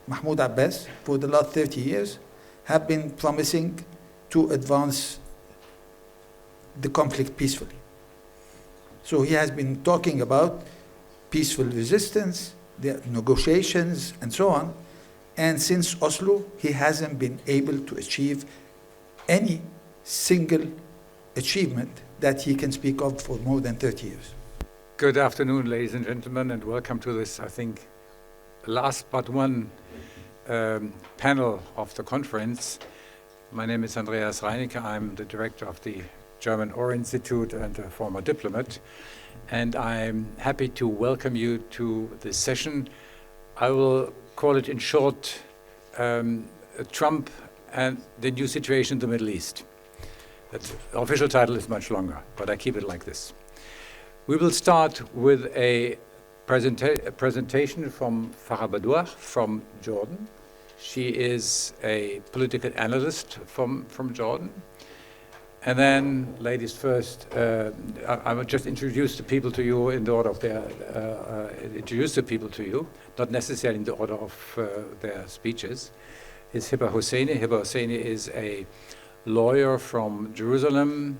Mahmoud Abbas, for the last 30 years, have been promising to advance the conflict peacefully. So he has been talking about peaceful resistance, the negotiations, and so on. And since Oslo, he hasn't been able to achieve any single achievement that he can speak of for more than 30 years. Good afternoon, ladies and gentlemen, and welcome to this, I think, last but one panel of the conference. My name is Andreas Reinicke. I'm the director of the Deutsches-Orient-Institut and a former diplomat. And I'm happy to welcome you to this session. I will call it in short, Trump and the new situation in the Middle East. The official title is much longer, but I keep it like this. We will start with a presentation from Farah Bdour from Jordan. She is a political analyst from Jordan. And then, ladies first, I will just introduce the people to you in the order of their, not necessarily in the order of their speeches. Is Hiba Husseini. Hiba Husseini is a lawyer from Jerusalem,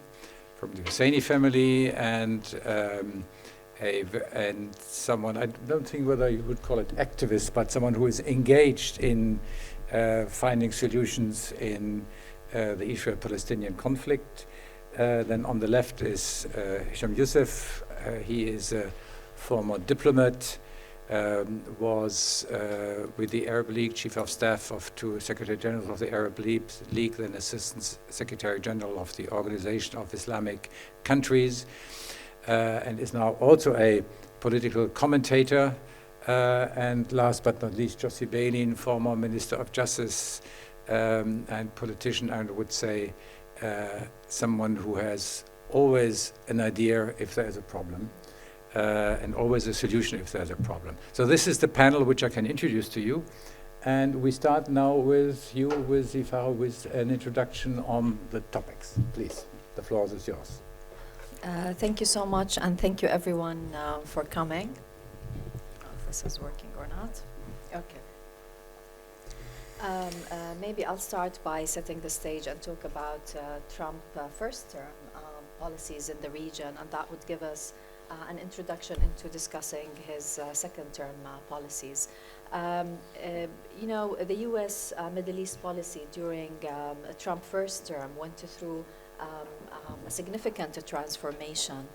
from the Husseini family, and someone, I don't think whether you would call it activist, but someone who is engaged in finding solutions in the Israel-Palestinian conflict. Then on the left is Hesham Youssef. He is a former diplomat, was with the Arab League, Chief of Staff of two Secretary Generals of the Arab League, then Assistant Secretary General of the Organization of Islamic Countries, and is now also a political commentator. And last but not least, Yossi Beilin, former Minister of Justice, and politician, I would say someone who has always an idea if there is a problem, and always a solution if there's a problem. So this is the panel which I can introduce to you. And we start now with you, with Farah, with an introduction on the topics. Please, the floor is yours. Thank you so much, and thank you everyone for coming. If this is working or not. Okay. Maybe I'll start by setting the stage and talk about Trump first term policies in the region, and that would give us an introduction into discussing his second term policies. You know, the US Middle East policy during Trump first term went through a significant transformation.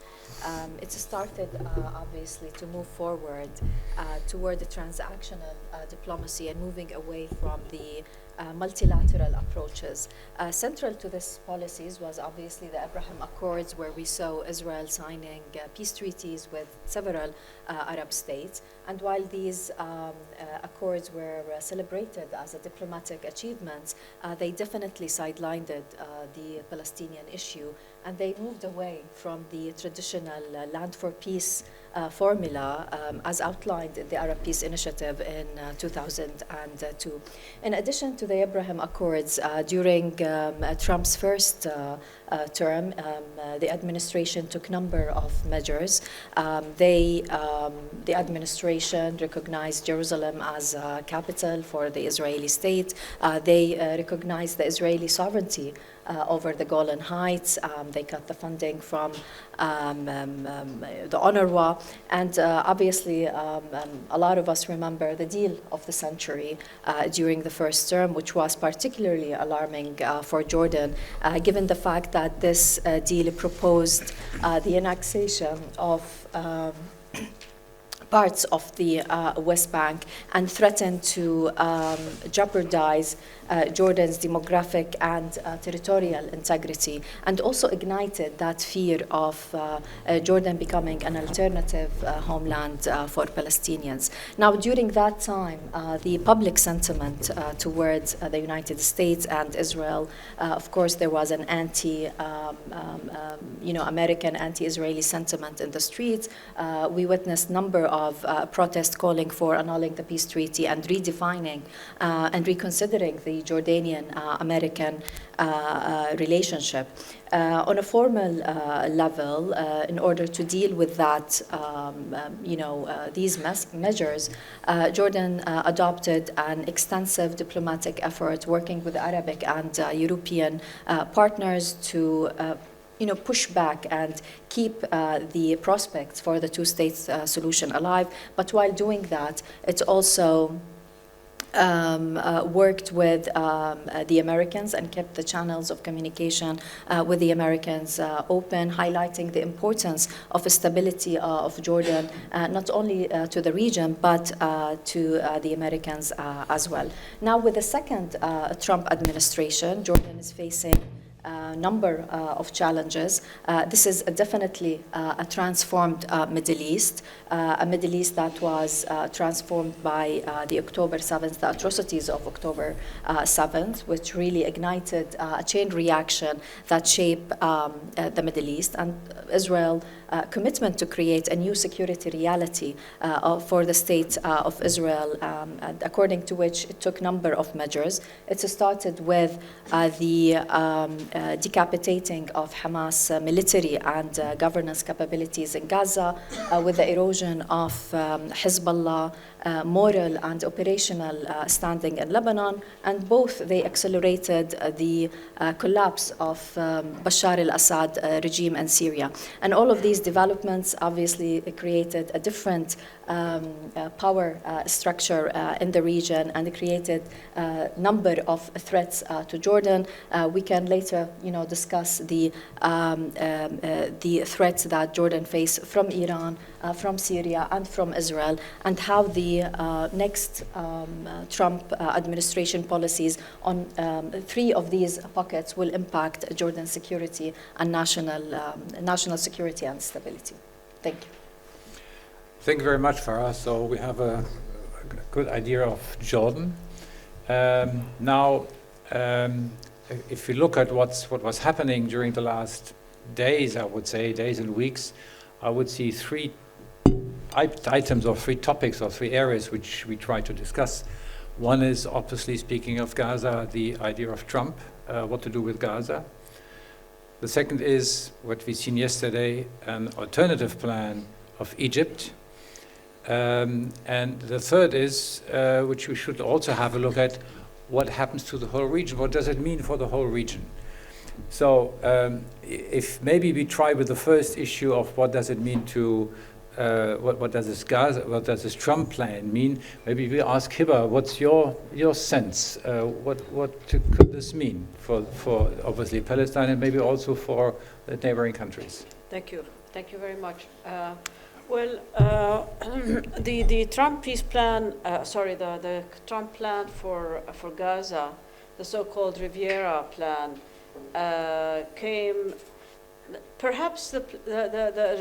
It started obviously to move forward toward the transactional diplomacy and moving away from the multilateral approaches. Central to these policies was obviously the Abraham Accords, where we saw Israel signing peace treaties with several Arab states. And while these accords were celebrated as a diplomatic achievements, they definitely sidelined the Palestinian issue, and they moved away from the traditional land for peace formula as outlined in the Arab Peace Initiative in 2002. In addition to the Abraham Accords, during Trump's first term, the administration took a number of measures. The administration recognized Jerusalem as a capital for the Israeli state. They recognized the Israeli sovereignty over the Golan Heights. They cut the funding from the UNRWA, and obviously a lot of us remember the deal of the century during the first term, which was particularly alarming for Jordan, given the fact that this deal proposed the annexation of parts of the West Bank and threatened to jeopardize Jordan's demographic and territorial integrity, and also ignited that fear of Jordan becoming an alternative homeland for Palestinians. Now, during that time, the public sentiment towards the United States and Israel, of course, there was an American anti-Israeli sentiment in the streets. We witnessed a number of protests calling for annulling the peace treaty and redefining and reconsidering the Jordanian-American relationship. On a formal level, in order to deal with that, these measures, Jordan adopted an extensive diplomatic effort working with Arabic and European partners to push back and keep the prospects for the two-state solution alive. But while doing that, it's also worked with the Americans and kept the channels of communication with the Americans open, highlighting the importance of the stability of Jordan, not only to the region, but to the Americans as well. Now, with the second Trump administration, Jordan is facing a number of challenges. This is definitely a transformed Middle East, a Middle East that was transformed by the October 7th, the atrocities of October 7th, which really ignited a chain reaction that shaped the Middle East, and Israel's commitment to create a new security reality for the state of Israel, according to which it took a number of measures. It started with the decapitating of Hamas military and governance capabilities in Gaza, with the erosion of Hezbollah moral and operational standing in Lebanon, and both they accelerated the collapse of Bashar al-Assad regime in Syria. And all of these developments obviously created a different power structure in the region, and created a number of threats to Jordan. We can later, discuss the threats that Jordan faces from Iran, from Syria, and from Israel, and how the next Trump administration policies on three of these pockets will impact Jordan's security and national security and stability. Thank you. Thank you very much, Farah. So we have a good idea of Jordan. Now, if we look at what was happening during the last days, I would say, days and weeks, I would see three items or three topics or three areas which we try to discuss. One is, obviously, speaking of Gaza, the idea of Trump, what to do with Gaza. The second is, what we've seen yesterday, an alternative plan of Egypt. And the third is, which we should also have a look at, what happens to the whole region? What does it mean for the whole region? So if maybe we try with the first issue of what does it mean to, what does this Trump plan mean? Maybe we ask Hiba, what's your sense? What could this mean for obviously Palestine, and maybe also for the neighboring countries? Thank you very much. The Trump peace plan, the Trump plan for Gaza, the so-called Riviera plan, came. Perhaps the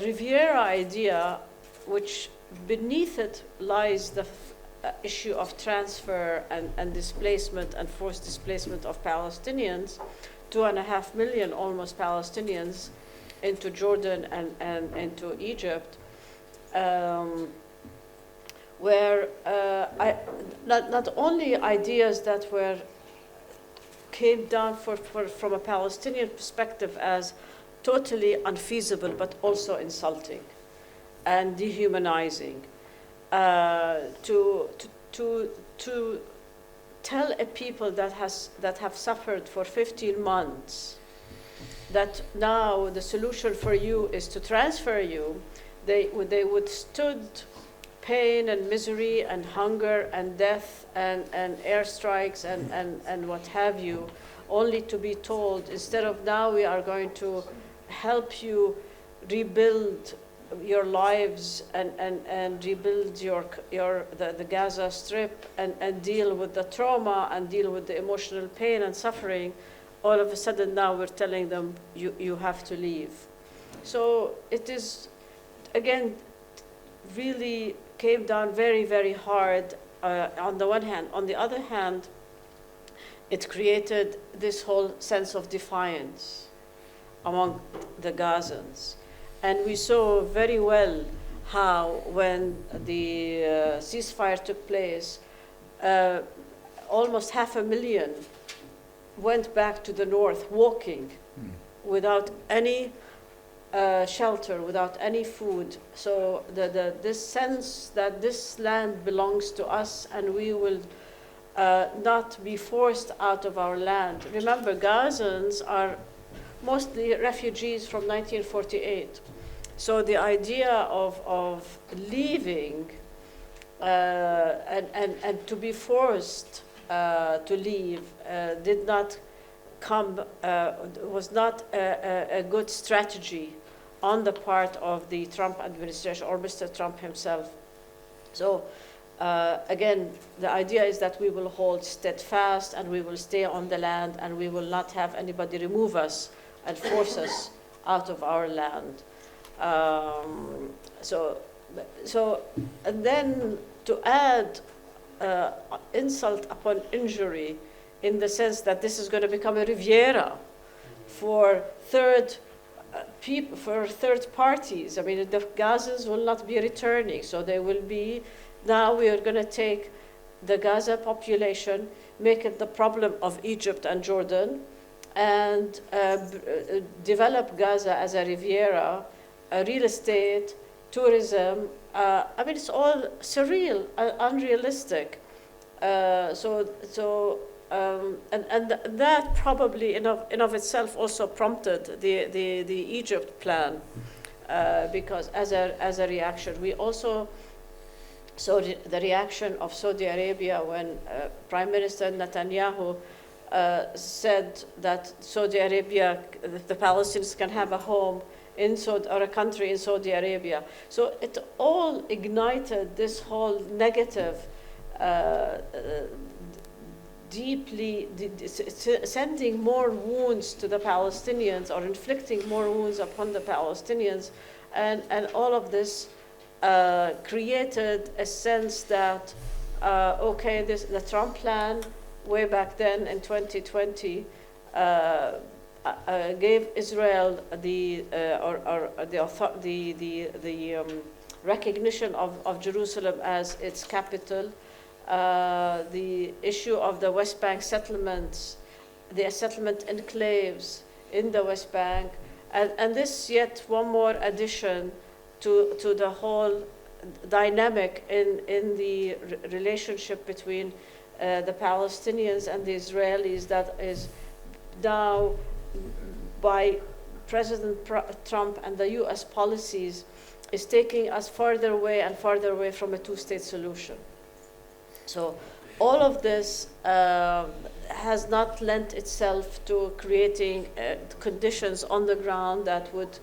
Riviera idea, which beneath it lies the issue of transfer and displacement and forced displacement of Palestinians, 2.5 million almost Palestinians into Jordan and into Egypt, where not only ideas that came down from a Palestinian perspective as totally unfeasible, but also insulting and dehumanizing, to tell a people that have suffered for 15 months that now the solution for you is to transfer you. They withstood pain and misery and hunger and death and airstrikes and what have you, only to be told, instead of now we are going to help you rebuild your lives and rebuild the Gaza Strip and deal with the trauma and deal with the emotional pain and suffering, all of a sudden now we're telling them you have to leave. So it is, again, really came down very, very hard on the one hand. On the other hand, it created this whole sense of defiance among the Gazans. And we saw very well how, when the ceasefire took place, almost 500,000 went back to the north walking without any shelter, without any food. So this sense that this land belongs to us and we will not be forced out of our land. Remember, Gazans are mostly refugees from 1948. So the idea of leaving and to be forced to leave did not come, was not a good strategy on the part of the Trump administration or Mr. Trump himself. So again, the idea is that we will hold steadfast and we will stay on the land and we will not have anybody remove us and force us out of our land. And then to add insult upon injury, in the sense that this is going to become a Riviera for third parties. I mean, the Gazans will not be returning, so they will be. Now we are going to take the Gaza population, make it the problem of Egypt and Jordan, and develop Gaza as a Riviera, real estate, tourism. I mean, it's all surreal, unrealistic. And that probably in of itself also prompted the Egypt plan, because as a reaction, we also saw the reaction of Saudi Arabia when Prime Minister Netanyahu said that Saudi Arabia, the Palestinians can have a home or a country in Saudi Arabia. So it all ignited this whole negative, deeply sending more wounds to the Palestinians or inflicting more wounds upon the Palestinians. And all of this created a sense that, okay, the Trump plan way back then in 2020 gave Israel the recognition of Jerusalem as its capital. The issue of the West Bank settlements, the settlement enclaves in the West Bank, and this yet one more addition to the whole dynamic in the relationship between the Palestinians and the Israelis that is now, by President Trump and the US policies, is taking us farther away and farther away from a two-state solution. So all of this has not lent itself to creating conditions on the ground that would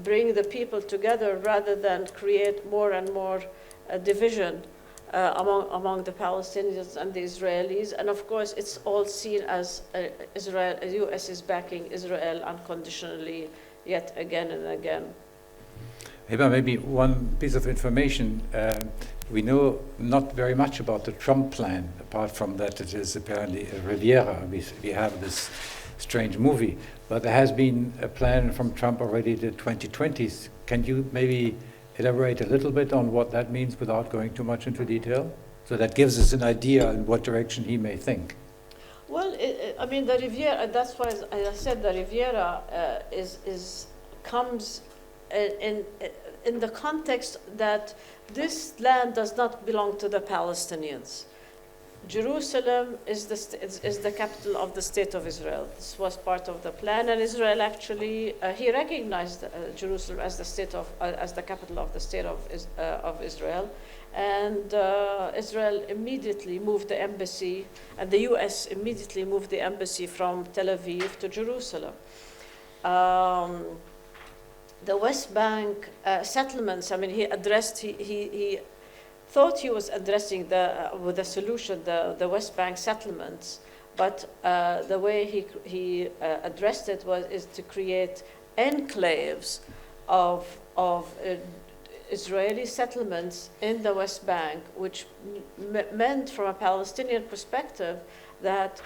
bring the people together, rather than create more and more division among the Palestinians and the Israelis. And of course, it's all seen as Israel, the US is backing Israel unconditionally yet again and again. Hiba, maybe one piece of information. We know not very much about the Trump plan, apart from that it is apparently a Riviera. We have this strange movie. But there has been a plan from Trump already to 2020s. Can you maybe elaborate a little bit on what that means without going too much into detail? So that gives us an idea in what direction he may think. Well, I mean, the Riviera, that's why, as I said, the Riviera comes in the context that this land does not belong to the Palestinians. Jerusalem is the capital of the state of Israel. This was part of the plan, and Israel actually he recognized Jerusalem as the capital of the state of Israel, and Israel immediately moved the embassy, and the U.S. immediately moved the embassy from Tel Aviv to Jerusalem. The West Bank settlements. I mean, he thought he was addressing with a solution the West Bank settlements, but the way he addressed it is to create enclaves of Israeli settlements in the West Bank, which meant, from a Palestinian perspective, that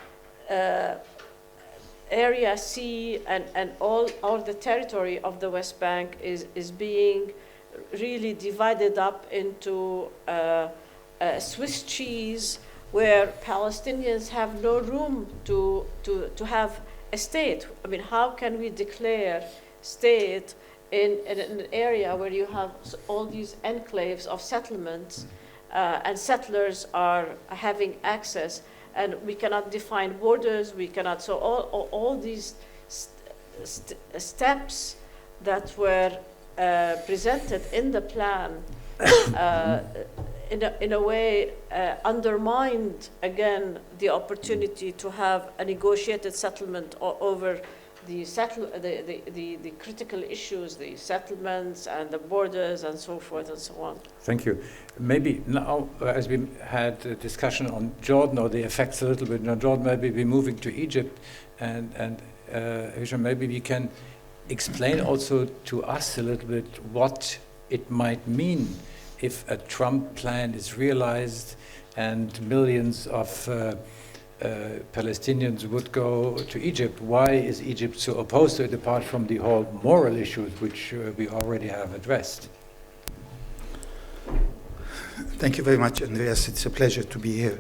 Area C and all the territory of the West Bank is being really divided up into Swiss cheese, where Palestinians have no room to have a state. I mean, how can we declare state in an area where you have all these enclaves of settlements and settlers are having access, and we cannot define borders, we cannot, so all these steps that were presented in the plan in a way undermined again the opportunity to have a negotiated settlement over the critical issues, the settlements and the borders and so forth and so on. Thank you. Maybe now, as we had a discussion on Jordan, or the effects a little bit on Jordan, maybe we're moving to Egypt, and Hesham, maybe we can explain also to us a little bit what it might mean if a Trump plan is realized and millions of Palestinians would go to Egypt. Why is Egypt so opposed to it, apart from the whole moral issues which we already have addressed? Thank you very much, Andreas. It's a pleasure to be here.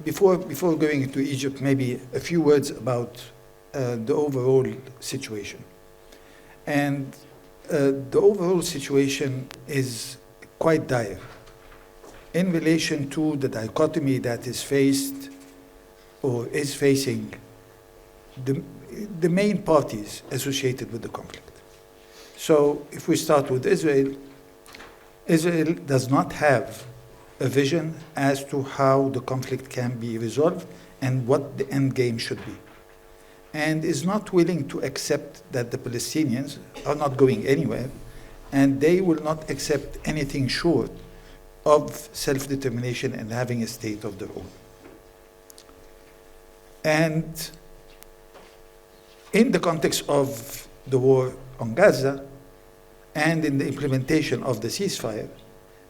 Before going into Egypt, maybe a few words about the overall situation. And the overall situation is quite dire in relation to the dichotomy that is faced or is facing the main parties associated with the conflict. So if we start with Israel, Israel does not have a vision as to how the conflict can be resolved and what the end game should be, and is not willing to accept that the Palestinians are not going anywhere, and they will not accept anything short of self-determination and having a state of their own. And in the context of the war on Gaza and in the implementation of the ceasefire,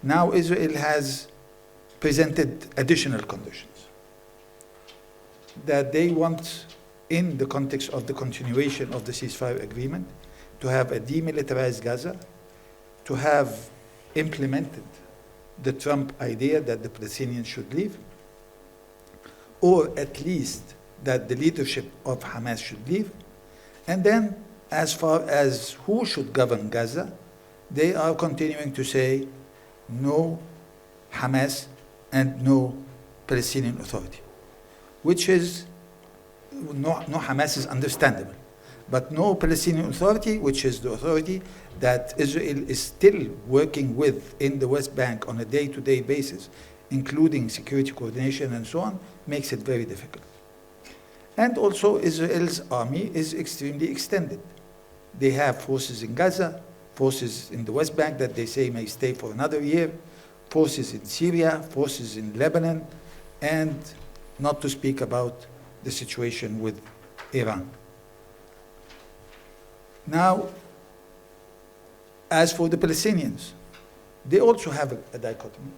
now Israel has presented additional conditions that they want, in the context of the continuation of the ceasefire agreement, to have a demilitarized Gaza, to have implemented the Trump idea that the Palestinians should leave, or at least that the leadership of Hamas should leave. And then, as far as who should govern Gaza, they are continuing to say no Hamas and no Palestinian Authority, which is, no Hamas is understandable, but no Palestinian Authority, which is the authority that Israel is still working with in the West Bank on a day-to-day basis, including security coordination and so on, makes it very difficult. And also Israel's army is extremely extended. They have forces in Gaza, forces in the West Bank that they say may stay for another year, forces in Syria, forces in Lebanon, and not to speak about the situation with Iran. Now, as for the Palestinians, they also have a dichotomy.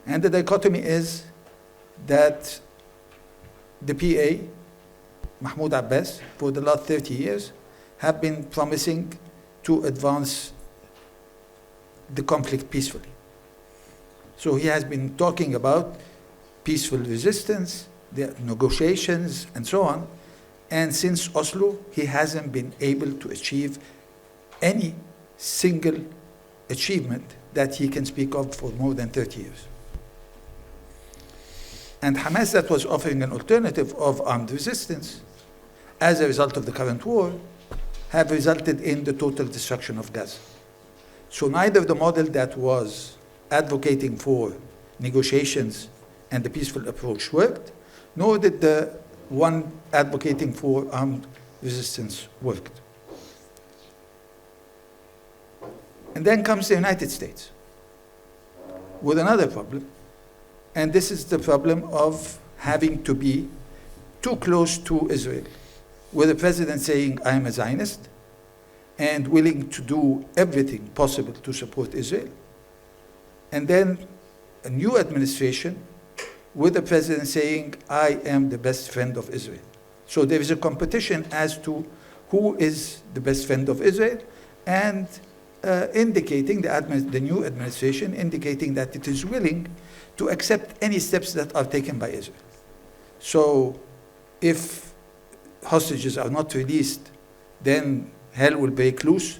And the dichotomy is that the PA, Mahmoud Abbas, for the last 30 years, have been promising to advance the conflict peacefully. So he has been talking about peaceful resistance, the negotiations, and so on. And since Oslo, he hasn't been able to achieve any single achievement that he can speak of for more than 30 years. And Hamas, that was offering an alternative of armed resistance, as a result of the current war, have resulted in the total destruction of Gaza. So neither the model that was advocating for negotiations and the peaceful approach worked, nor did the one advocating for armed resistance worked. And then comes the United States with another problem, and this is the problem of having to be too close to Israel, with the president saying, I am a Zionist, and willing to do everything possible to support Israel. And then a new administration with the president saying, I am the best friend of Israel. So there is a competition as to who is the best friend of Israel, and indicating, the new administration indicating that it is willing to accept any steps that are taken by Israel. So if hostages are not released, then hell will break loose.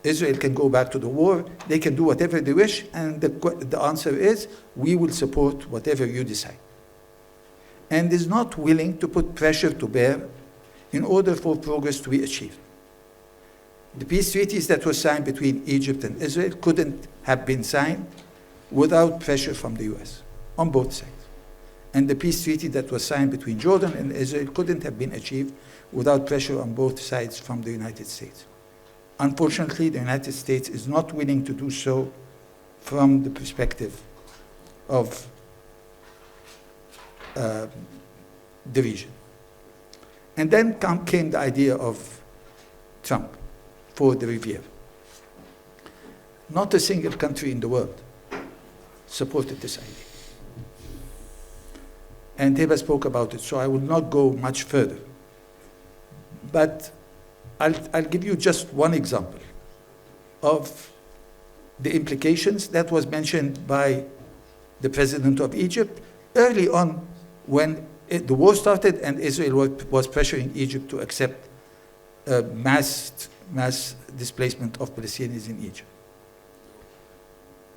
Israel can go back to the war. They can do whatever they wish. And the answer is, we will support whatever you decide. And is not willing to put pressure to bear in order for progress to be achieved. The peace treaties that were signed between Egypt and Israel couldn't have been signed without pressure from the US on both sides. And the peace treaty that was signed between Jordan and Israel couldn't have been achieved without pressure on both sides from the United States. Unfortunately, the United States is not willing to do so from the perspective of the region. And then came the idea of Trump for the Riviera. Not a single country in the world supported this idea. And Hiba spoke about it, so I will not go much further. But I'll give you just one example of the implications that was mentioned by the president of Egypt early on when the war started and Israel was pressuring Egypt to accept mass displacement of Palestinians in Egypt.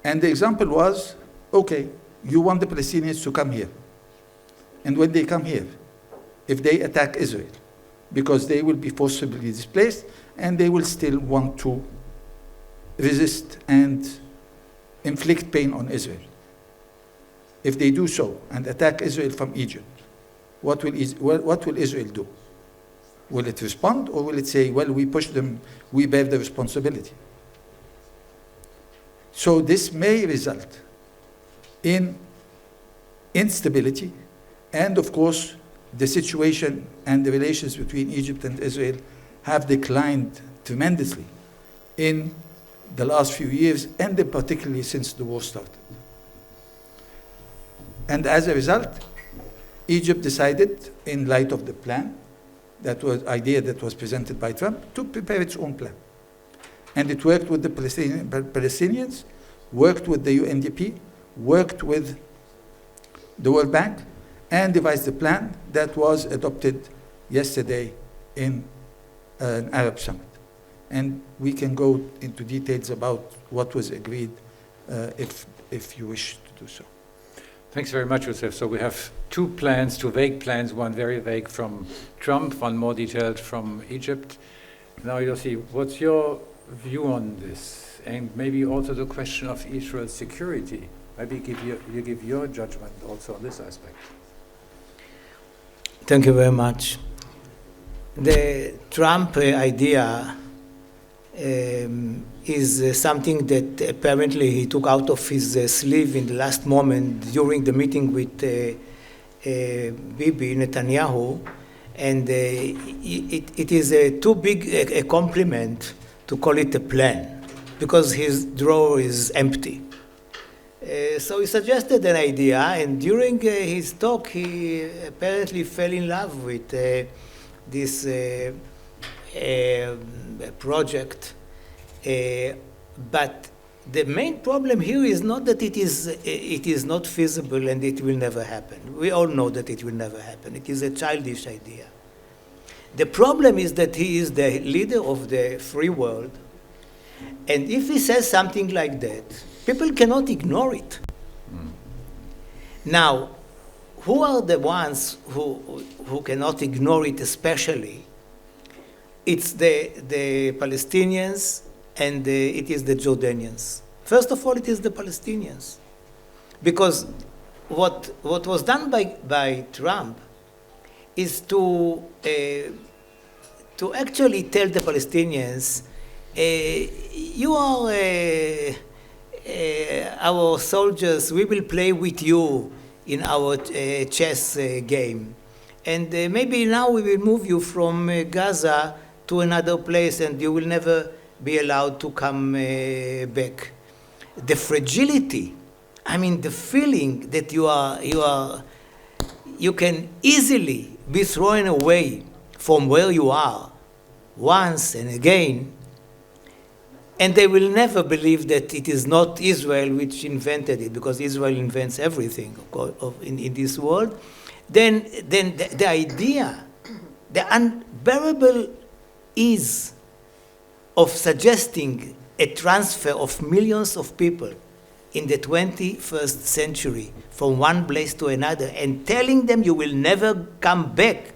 And the example was, okay, you want the Palestinians to come here. And when they come here, if they attack Israel, because they will be forcibly displaced and they will still want to resist and inflict pain on Israel. If they do so and attack Israel from Egypt, what will Israel do? Will it respond, or will it say, well, we push them, we bear the responsibility? So this may result in instability, and of course, the situation and the relations between Egypt and Israel have declined tremendously in the last few years, and particularly since the war started. And as a result, Egypt decided, in light of the plan, idea that was presented by Trump, to prepare its own plan. And it worked with the Palestinians, worked with the UNDP, worked with the World Bank, and devised a plan that was adopted yesterday in an Arab summit. And we can go into details about what was agreed if you wish to do so. Thanks very much, Youssef. So we have two vague plans, one very vague from Trump, one more detailed from Egypt. Now, Yossi, what's your view on this? And maybe also the question of Israel's security. Maybe you give your judgment also on this aspect. Thank you very much. The Trump idea is something that apparently he took out of his sleeve in the last moment during the meeting with Bibi Netanyahu, and it is too big a compliment to call it a plan, because his drawer is empty. So he suggested an idea, and during his talk he apparently fell in love with this project. But the main problem here is not that it is not feasible and it will never happen. We all know that it will never happen. It is a childish idea. The problem is that he is the leader of the free world, and if he says something like that, people cannot ignore it. Now, who are the ones who cannot ignore it especially? It's the Palestinians, and it is the Jordanians. First of all, it is the Palestinians. Because what was done by Trump is to actually tell the Palestinians, you are our soldiers, we will play with you in our chess game. And maybe now we will move you from Gaza to another place, and you will never be allowed to come back. The fragility, I mean, the feeling that you can easily be thrown away from where you are once and again, and they will never believe that it is not Israel which invented it, because Israel invents everything in this world. Then the idea the unbearable ease of suggesting a transfer of millions of people in the 21st century from one place to another and telling them you will never come back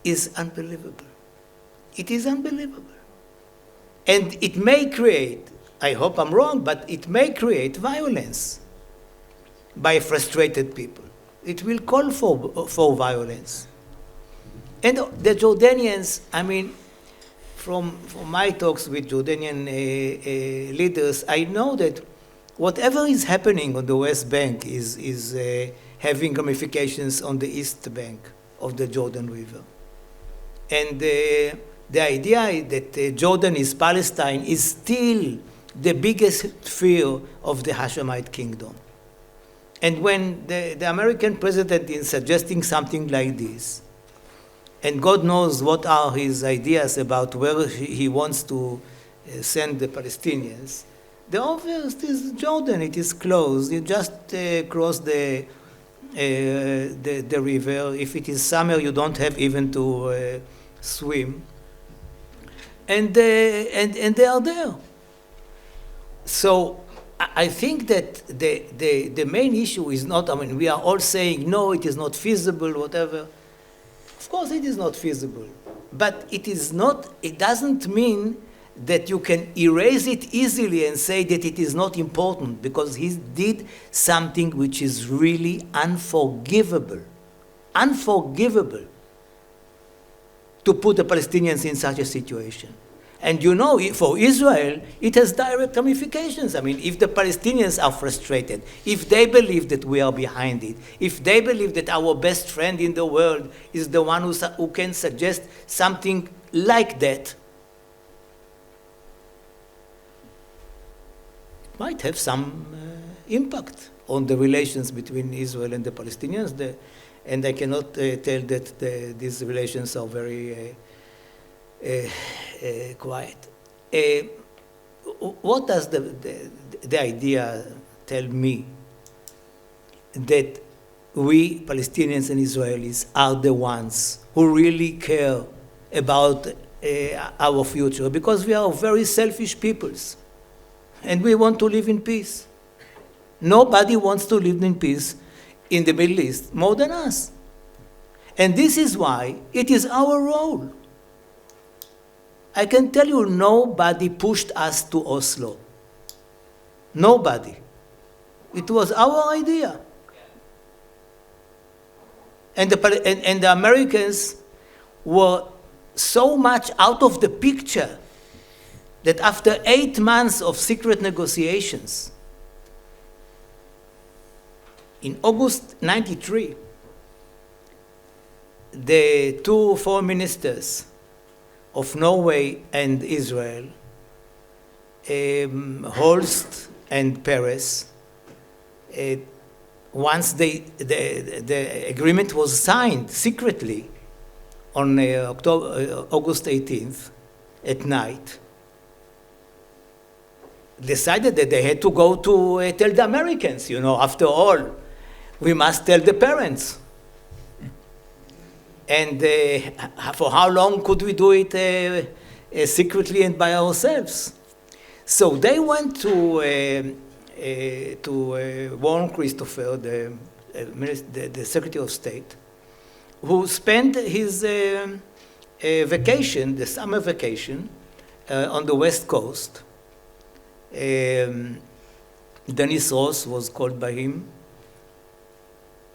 is unbelievable. It is unbelievable. And it may create, I hope I'm wrong, but it may create violence by frustrated people. It will call for violence. And the Jordanians, I mean, from my talks with Jordanian leaders, I know that whatever is happening on the West Bank is having ramifications on the East Bank of the Jordan River. And the idea that Jordan is Palestine is still the biggest fear of the Hashemite kingdom. And when the American president is suggesting something like this, and God knows what are his ideas about where he wants to send the Palestinians, the obvious is Jordan. It is close. You just cross the river. If it is summer, you don't have even to swim. And they are there. So I think that the main issue is not, I mean, we are all saying, no, it is not feasible, whatever. Of course it is not feasible. But it is not, it doesn't mean that you can erase it easily and say that it is not important, because he did something which is really unforgivable. Unforgivable to put the Palestinians in such a situation. And you know, for Israel, it has direct ramifications. I mean, if the Palestinians are frustrated, if they believe that we are behind it, if they believe that our best friend in the world is the one who can suggest something like that, it might have some impact on the relations between Israel and the Palestinians. And I cannot tell that these relations are very quiet. What does the idea tell me? That we, Palestinians and Israelis, are the ones who really care about our future, because we are very selfish peoples, and we want to live in peace. Nobody wants to live in peace in the Middle East more than us. And this is why it is our role. I can tell you, nobody pushed us to Oslo. Nobody. It was our idea. And the Americans were so much out of the picture that after 8 months of secret negotiations, in August '93, the two foreign ministers of Norway and Israel, Holst and Peres, once the agreement was signed secretly on August 18th at night, decided that they had to go to tell the Americans, you know, after all, we must tell the parents. And for how long could we do it secretly and by ourselves? So they went to Warren Christopher, the Secretary of State, who spent his vacation, the summer vacation, on the West Coast. Dennis Ross was called by him.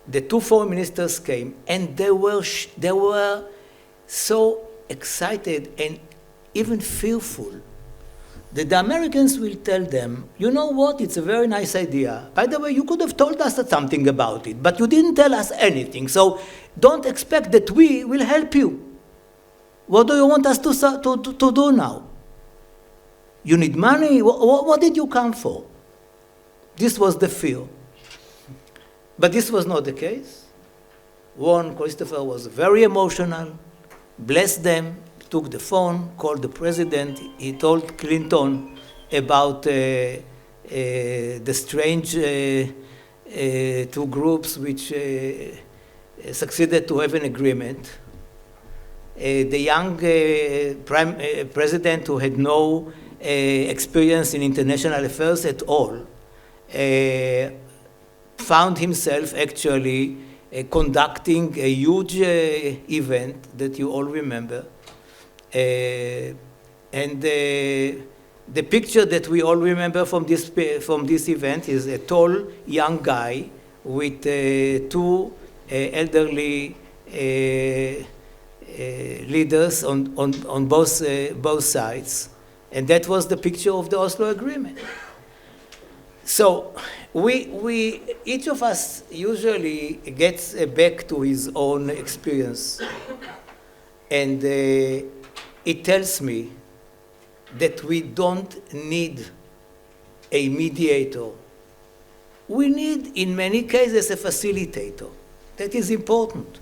The two foreign ministers came, and they were so excited and even fearful that the Americans will tell them, you know what, it's a very nice idea. By the way, you could have told us something about it, but you didn't tell us anything, so don't expect that we will help you. What do you want us to do now? You need money? What did you come for? This was the fear. But this was not the case. Warren Christopher was very emotional, blessed them, took the phone, called the president. He told Clinton about the strange two groups which succeeded to have an agreement. The young president, who had no experience in international affairs at all, found himself actually conducting a huge event that you all remember. And the picture that we all remember from this event is a tall young guy with two elderly leaders on both sides. And that was the picture of the Oslo Agreement. So each of us usually gets back to his own experience. And it tells me that we don't need a mediator. We need, in many cases, a facilitator. That is important.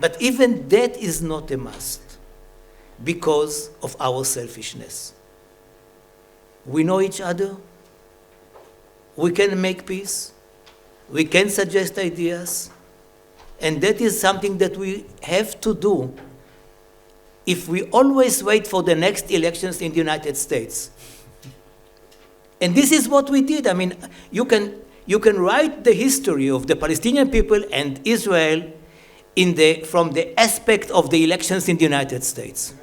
But even that is not a must because of our selfishness. We know each other. We can make peace. We can suggest ideas. And that is something that we have to do. If we always wait for the next elections in the United States. And this is what we did. I mean, you can write the history of the Palestinian people and Israel from the aspect of the elections in the United States.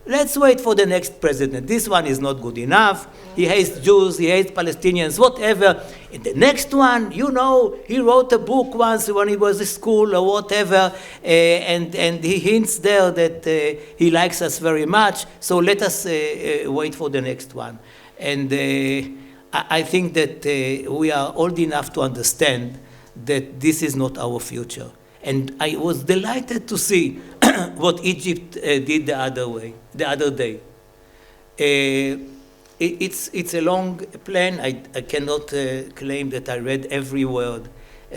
Let's wait for the next president. This one is not good enough. He hates Jews, he hates Palestinians, whatever. And the next one, you know, he wrote a book once when he was in school or whatever, and he hints there that he likes us very much, so let us wait for the next one. And I think that we are old enough to understand that this is not our future. And I was delighted to see what Egypt did the other day. It's a long plan. I cannot claim that I read every word,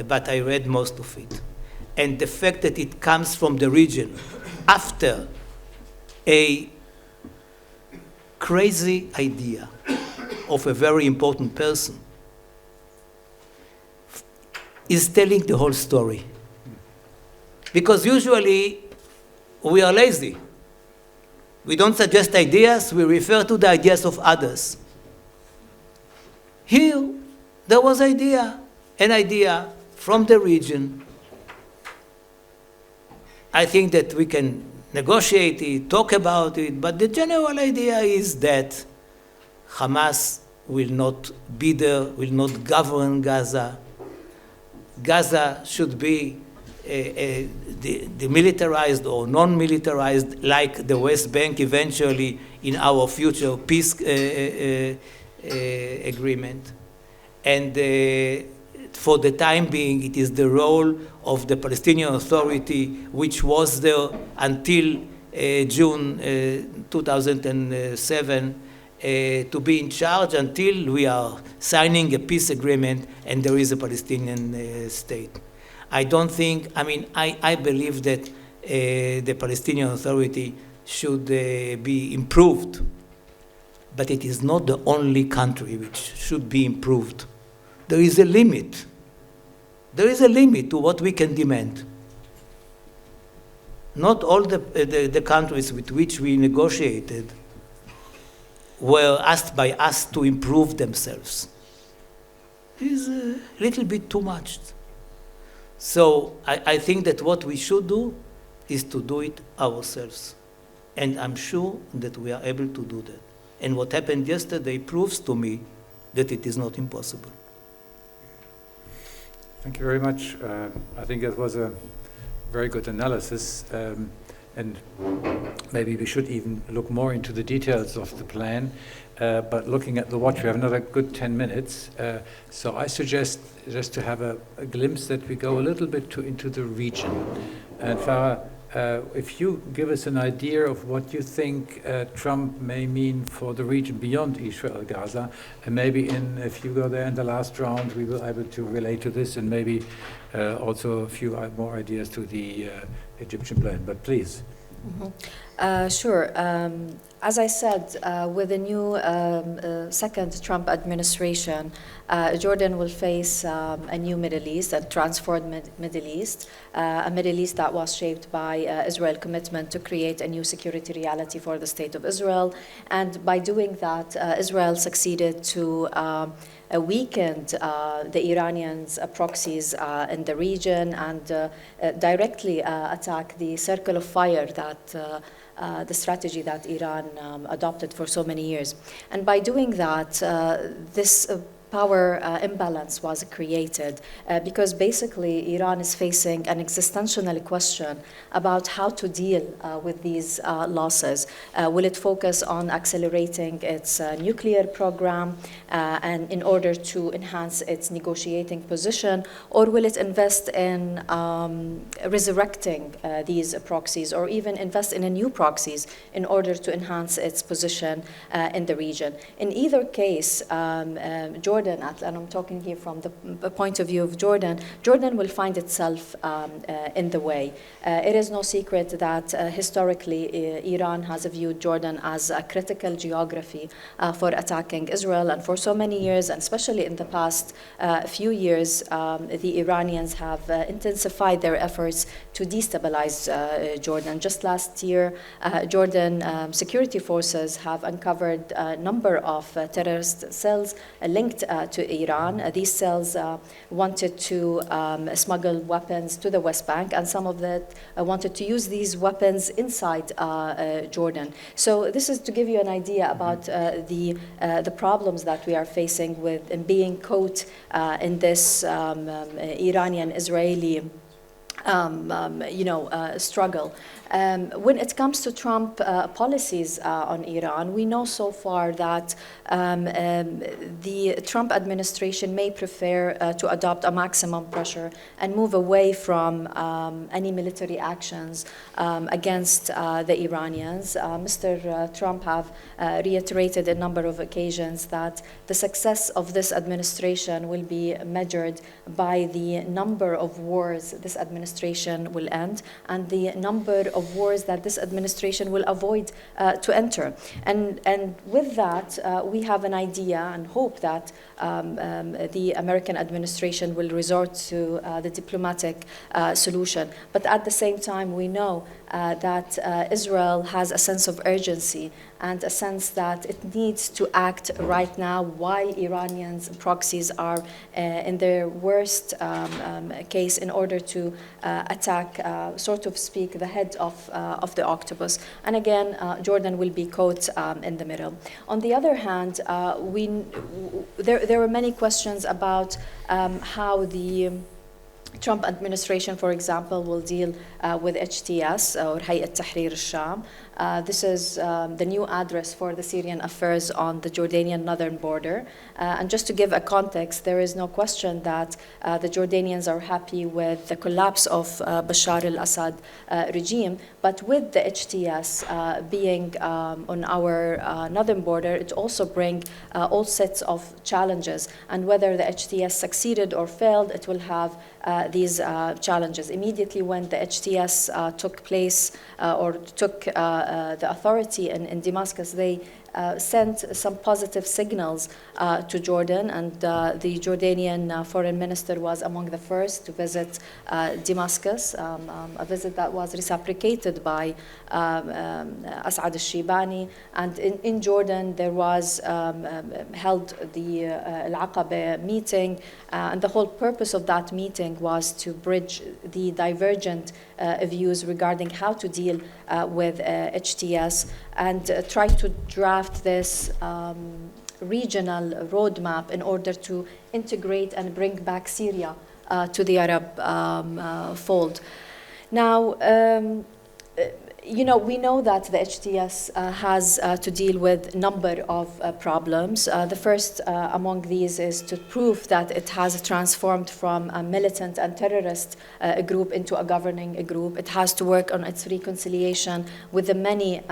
but I read most of it. And the fact that it comes from the region after a crazy idea of a very important person is telling the whole story. Because usually we are lazy. We don't suggest ideas, we refer to the ideas of others. Here, there was an idea from the region. I think that we can negotiate it, talk about it, but the general idea is that Hamas will not be there, will not govern Gaza. Gaza should be demilitarized or non-militarized, like the West Bank eventually in our future peace agreement. And for the time being, it is the role of the Palestinian Authority, which was there until June 2007, to be in charge until we are signing a peace agreement and there is a Palestinian state. I believe that the Palestinian Authority should be improved, but it is not the only country which should be improved. There is a limit. There is a limit to what we can demand. Not all the countries with which we negotiated were asked by us to improve themselves. It is a little bit too much. So I think that what we should do is to do it ourselves. And I'm sure that we are able to do that. And what happened yesterday proves to me that it is not impossible. Thank you very much. I think it was a very good analysis. And maybe we should even look more into the details of the plan. But looking at the watch, we have another good 10 minutes. So I suggest just to have a glimpse that we go a little bit into the region. And Farah, if you give us an idea of what you think Trump may mean for the region beyond Israel, Gaza, and maybe if you go there in the last round, we will be able to relate to this, and maybe also a few more ideas to the Egyptian plan. But please. Mm-hmm. Sure. As I said, with the new second Trump administration, Jordan will face a new Middle East, a transformed Middle East, a Middle East that was shaped by Israel's commitment to create a new security reality for the State of Israel. And by doing that, Israel succeeded to weakened the Iranians' proxies in the region and directly attack the circle of fire that the strategy that Iran adopted for so many years. And by doing that, this power imbalance was created because basically Iran is facing an existential question about how to deal with these losses. Will it focus on accelerating its nuclear program and in order to enhance its negotiating position, or will it invest in resurrecting these proxies, or even invest in a new proxies in order to enhance its position in the region? In either case, Jordan, and I'm talking here from the point of view of Jordan, Jordan will find itself in the way. It is no secret that historically Iran has viewed Jordan as a critical geography for attacking Israel, and for so many years, and especially in the past few years, the Iranians have intensified their efforts to destabilize Jordan. Just last year, Jordan security forces have uncovered a number of terrorist cells linked to Iran. These cells wanted to smuggle weapons to the West Bank, and some of them wanted to use these weapons inside Jordan. So this is to give you an idea about the problems that we are facing with being caught in this Iranian-Israeli struggle. When it comes to Trump policies on Iran, we know so far that the Trump administration may prefer to adopt a maximum pressure and move away from any military actions against the Iranians. Mr. Trump have reiterated a number of occasions that the success of this administration will be measured by the number of wars this administration will end and the number of wars that this administration will avoid to enter. And with that, we have an idea and hope that the American administration will resort to the diplomatic solution. But at the same time, we know that Israel has a sense of urgency and a sense that it needs to act right now while Iranians' proxies are in their worst case in order to attack, so to speak, the head of the octopus. And again, Jordan will be caught in the middle. On the other hand, there were many questions about how the Trump administration, for example, will deal with HTS, or Hayat Tahrir al-Sham. This is the new address for the Syrian affairs on the Jordanian northern border. And just to give a context, there is no question that the Jordanians are happy with the collapse of Bashar al-Assad regime, but with the HTS being on our northern border, it also brings all sets of challenges. And whether the HTS succeeded or failed, it will have these challenges. Immediately when the HTS took place or took the authority in Damascus, they sent some positive signals to Jordan, and the Jordanian foreign minister was among the first to visit Damascus, a visit that was reciprocated by Asad al-Shibani. And in Jordan, there was held the Al-Aqaba meeting, and the whole purpose of that meeting was to bridge the divergent views regarding how to deal with HTS and try to draft this regional roadmap in order to integrate and bring back Syria to the Arab fold. Now, we know that the HTS has to deal with a number of problems. The first among these is to prove that it has transformed from a militant and terrorist group into a governing group. It has to work on its reconciliation with the many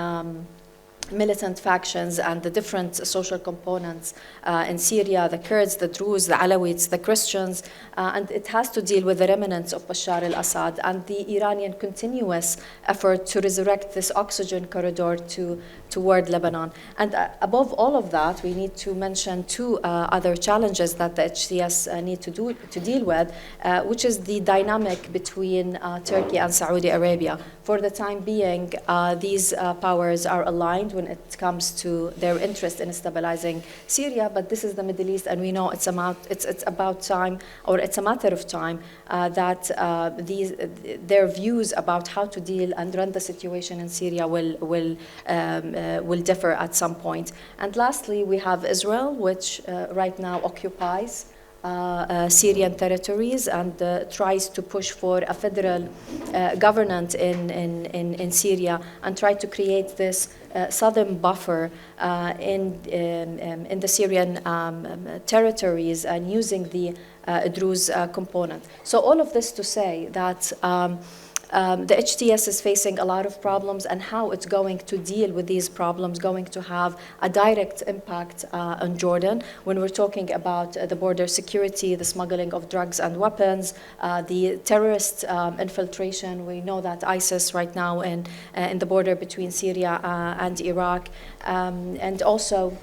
militant factions and the different social components in Syria, the Kurds, the Druze, the Alawites, the Christians, and it has to deal with the remnants of Bashar al-Assad and the Iranian continuous effort to resurrect this oxygen corridor toward Lebanon. And above all of that, we need to mention two other challenges that the HTS need to deal with, which is the dynamic between Turkey and Saudi Arabia. For the time being, these powers are aligned when it comes to their interest in stabilizing Syria, but this is the Middle East, and we know it's about time, or it's a matter of time, that their views about how to deal and run the situation in Syria will differ at some point. And lastly, we have Israel, which right now occupies Syrian territories and tries to push for a federal governance in Syria and try to create this southern buffer in the Syrian territories and using the Druze component. So all of this to say that the HTS is facing a lot of problems, and how it's going to deal with these problems going to have a direct impact on Jordan when we're talking about the border security, the smuggling of drugs and weapons, the terrorist infiltration. We know that ISIS right now in the border between Syria and Iraq, and also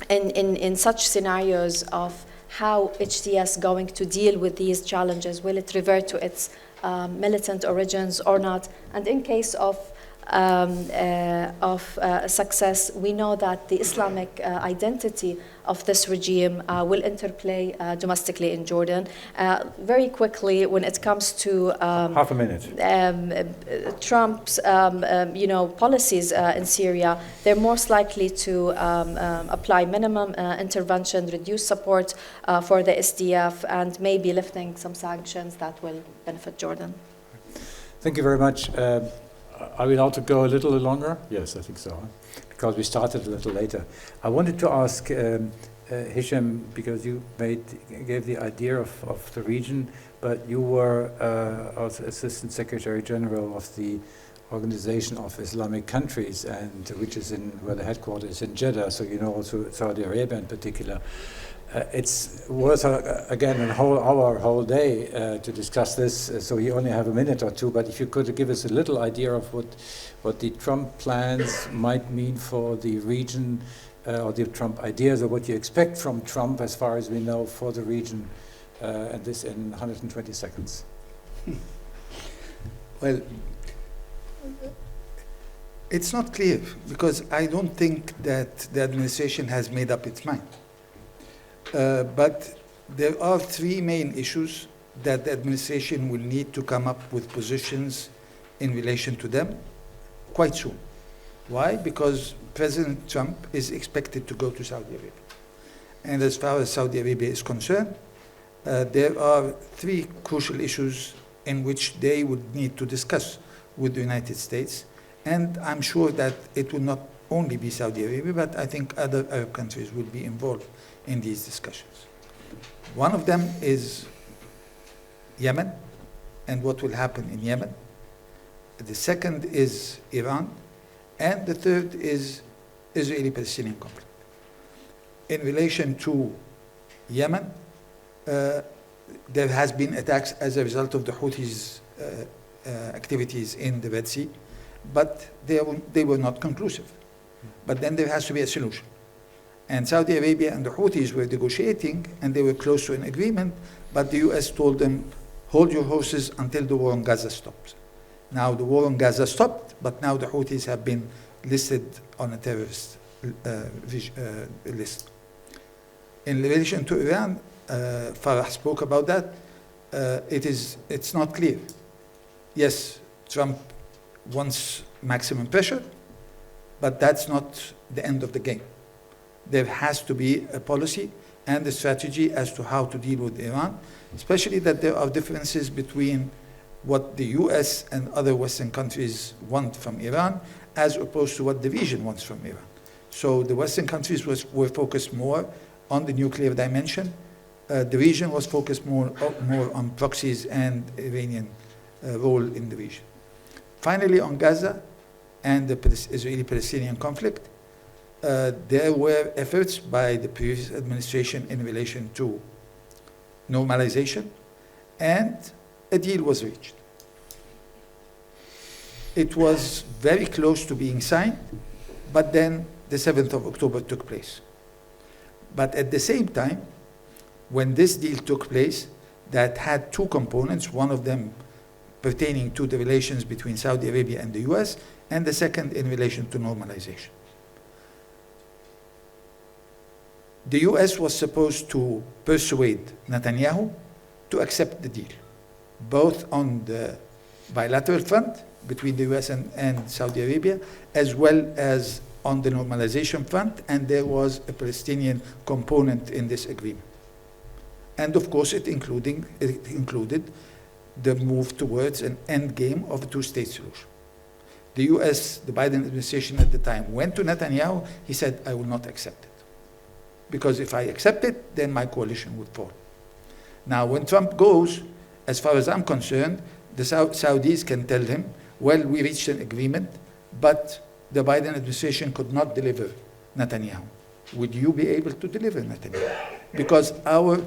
in such scenarios of how HTS going to deal with these challenges. Will it revert to its militant origins or not? And in case of success, we know that the Islamic identity of this regime will interplay domestically in Jordan. Very quickly, when it comes to half a minute, Trump's policies in Syria, they're most likely to apply minimum intervention, reduce support for the SDF, and maybe lifting some sanctions that will benefit Jordan. Thank you very much. Are we allowed to go a little longer? Yes, I think so, because we started a little later. I wanted to ask Hesham, because you gave the idea of the region, but you were also Assistant Secretary General of the Organization of Islamic Countries, and which is where the headquarters is in Jeddah, so you know also Saudi Arabia in particular. It's worth, again, a whole day to discuss this, so you only have a minute or two, but if you could give us a little idea of what the Trump plans might mean for the region, or the Trump ideas, or what you expect from Trump, as far as we know, for the region, and this in 120 seconds. Well, it's not clear, because I don't think that the administration has made up its mind. But there are three main issues that the administration will need to come up with positions in relation to them quite soon. Why? Because President Trump is expected to go to Saudi Arabia. And as far as Saudi Arabia is concerned, there are three crucial issues in which they would need to discuss with the United States. And I'm sure that it will not only be Saudi Arabia, but I think other Arab countries will be involved in these discussions. One of them is Yemen and what will happen in Yemen. The second is Iran, and the third is Israeli-Palestinian conflict. In relation to Yemen, there has been attacks as a result of the Houthis' activities in the Red Sea, but they were not conclusive. But then there has to be a solution. And Saudi Arabia and the Houthis were negotiating, and they were close to an agreement, but the US told them, hold your horses until the war on Gaza stops. Now the war on Gaza stopped, but now the Houthis have been listed on a terrorist list. In relation to Iran, Farah spoke about that. It's not clear. Yes, Trump wants maximum pressure, but that's not the end of the game. There has to be a policy and a strategy as to how to deal with Iran, especially that there are differences between what the US and other Western countries want from Iran as opposed to what the region wants from Iran. So the Western countries were focused more on the nuclear dimension. The region was focused more on proxies and Iranian role in the region. Finally, on Gaza, and the Israeli-Palestinian conflict, there were efforts by the previous administration in relation to normalization, and a deal was reached. It was very close to being signed, but then the 7th of October took place. But at the same time, when this deal took place, that had two components, one of them pertaining to the relations between Saudi Arabia and the US, and the second in relation to normalization. The US was supposed to persuade Netanyahu to accept the deal, both on the bilateral front between the US and Saudi Arabia, as well as on the normalization front, and there was a Palestinian component in this agreement. And of course, it included the move towards an end game of a two-state solution. The US, the Biden administration at the time, went to Netanyahu. He said, I will not accept it. Because if I accept it, then my coalition would fall. Now, when Trump goes, as far as I'm concerned, the Saudis can tell him, well, we reached an agreement, but the Biden administration could not deliver Netanyahu. Would you be able to deliver Netanyahu? Because our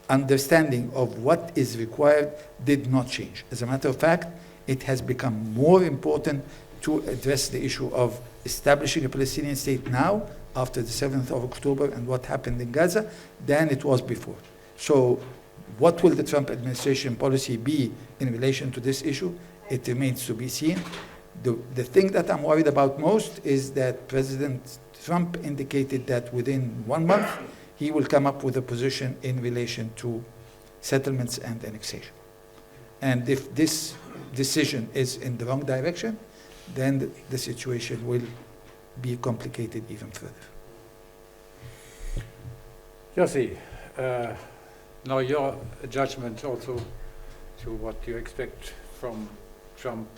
understanding of what is required did not change. As a matter of fact, it has become more important to address the issue of establishing a Palestinian state now, after the 7th of October and what happened in Gaza, than it was before. So what will the Trump administration policy be in relation to this issue? It remains to be seen. The thing that I'm worried about most is that President Trump indicated that within 1 month, he will come up with a position in relation to settlements and annexation. And if this decision is in the wrong direction, then the situation will be complicated even further. Yossi, now your judgment also to what you expect from Trump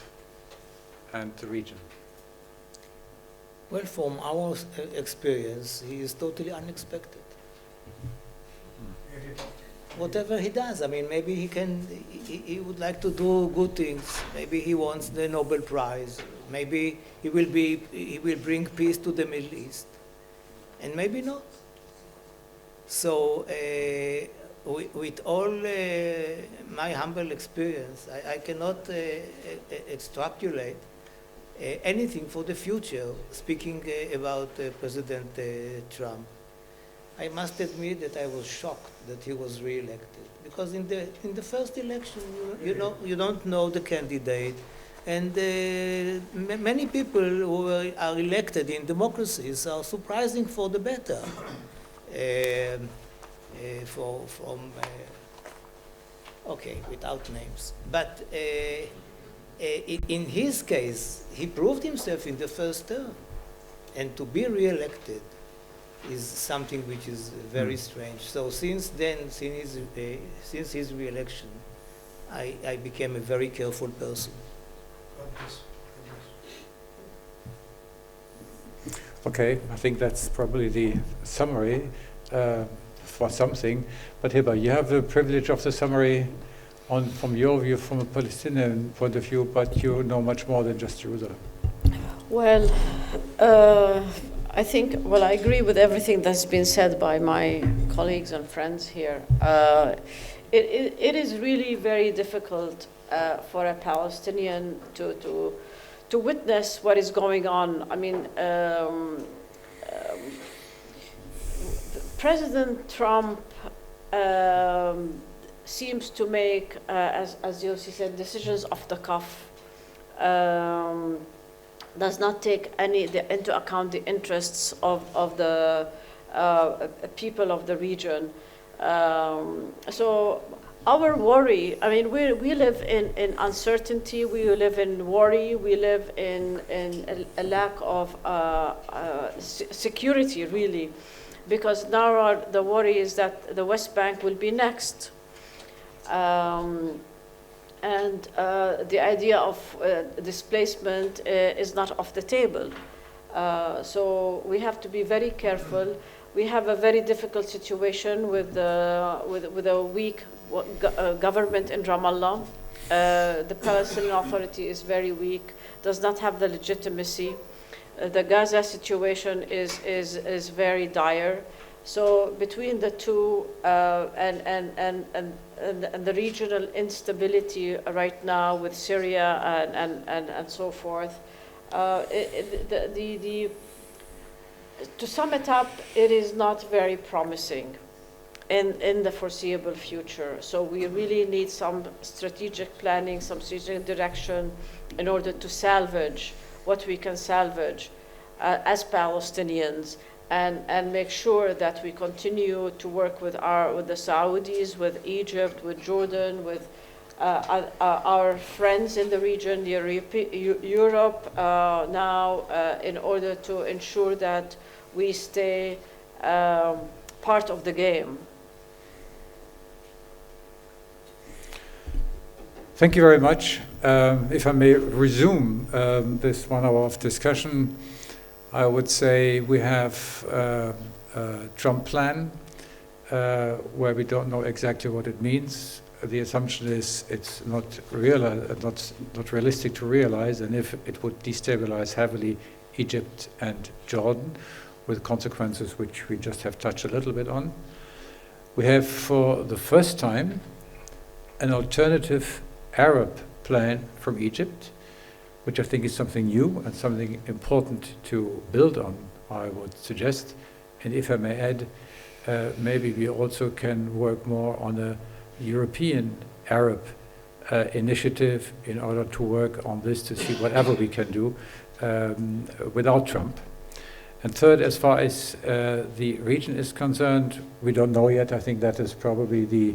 and the region. Well, from our experience, he is totally unexpected. Whatever he does, I mean, maybe he would like to do good things. Maybe he wants the Nobel Prize. Maybe he will bring peace to the Middle East, and maybe not. So, with all my humble experience, I cannot extrapolate anything for the future. Speaking about President Trump, I must admit that I was shocked that he was re-elected, because in the first election, you don't know the candidate. And many people who are elected in democracies are surprising for the better. Okay, without names. But in his case, he proved himself in the first term. And to be re-elected is something which is very strange. So since then, since his re-election, I became a very careful person. Okay, I think that's probably the summary for something. But Hiba, you have the privilege of the summary from your view, from a Palestinian point of view, but you know much more than just Jerusalem. Well, I think, I agree with everything that's been said by my colleagues and friends here. It is really very difficult for a Palestinian to witness what is going on. I mean, President Trump seems to make, as Yossi said, decisions off the cuff. Does not take into account the interests of the people of the region. So our worry, I mean, we live in uncertainty, we live in worry, we live in a lack of security, really, because now the worry is that the West Bank will be next. And the idea of displacement is not off the table. So we have to be very careful. We have a very difficult situation with a weak government in Ramallah. The Palestinian Authority is very weak, does not have the legitimacy. The Gaza situation is very dire. So between the two and the regional instability right now with Syria and so forth, to sum it up, it is not very promising in the foreseeable future. So we really need some strategic planning, some strategic direction in order to salvage what we can salvage as Palestinians, and make sure that we continue to work with the Saudis, with Egypt, with Jordan, with our friends in the region, Europe now, in order to ensure that we stay part of the game. Thank you very much. If I may resume this 1 hour of discussion, I would say we have a Trump plan where we don't know exactly what it means. The assumption is it's not realistic to realize, and if it would destabilize heavily Egypt and Jordan, with consequences which we just have touched a little bit on. We have, for the first time, an alternative Arab plan from Egypt, which I think is something new and something important to build on, I would suggest. And if I may add, maybe we also can work more on a European Arab initiative in order to work on this, to see whatever we can do without Trump. And third, as far as the region is concerned, we don't know yet. I think that is probably the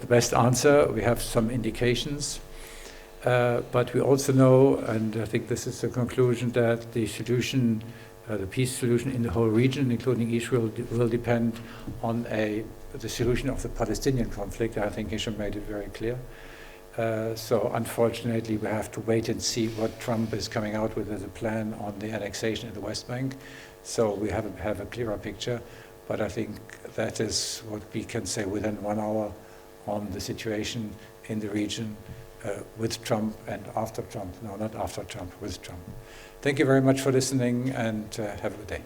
best answer. We have some indications. But we also know, and I think this is the conclusion, that the solution, the peace solution in the whole region, including Israel, will depend on the solution of the Palestinian conflict. I think Hesham made it very clear. So unfortunately, we have to wait and see what Trump is coming out with as a plan on the annexation in the West Bank. So we have a clearer picture. But I think that is what we can say within 1 hour on the situation in the region with Trump and after Trump. No, not after Trump, with Trump. Thank you very much for listening, and have a good day.